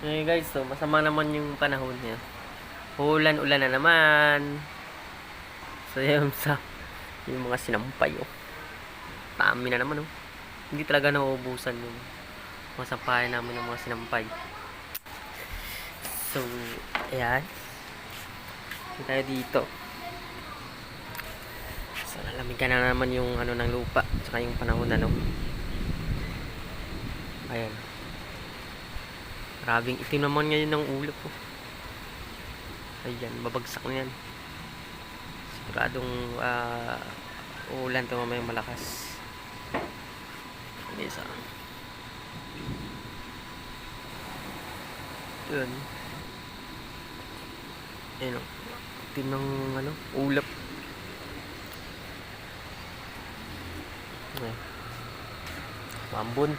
Okay guys, so masama naman yung panahon niya. Ulan-ulan na naman. So yung mga sinampay oh. Dami na naman oh. Hindi talaga nauubusan yung mga sampayan namin ng mga sinampay. So, ayan. Hindi tayo dito. So, nalamigan na naman yung ano ng lupa. Tsaka yung panahon ano. Ayan. Maraming itim naman ngayon ng ulo ko. Ayan, babagsak na yan. Siguradong uulan ito mamayang malakas. Isa. Yun. Ayan o. Itim ng ano, ulap. Ayan. Mambon.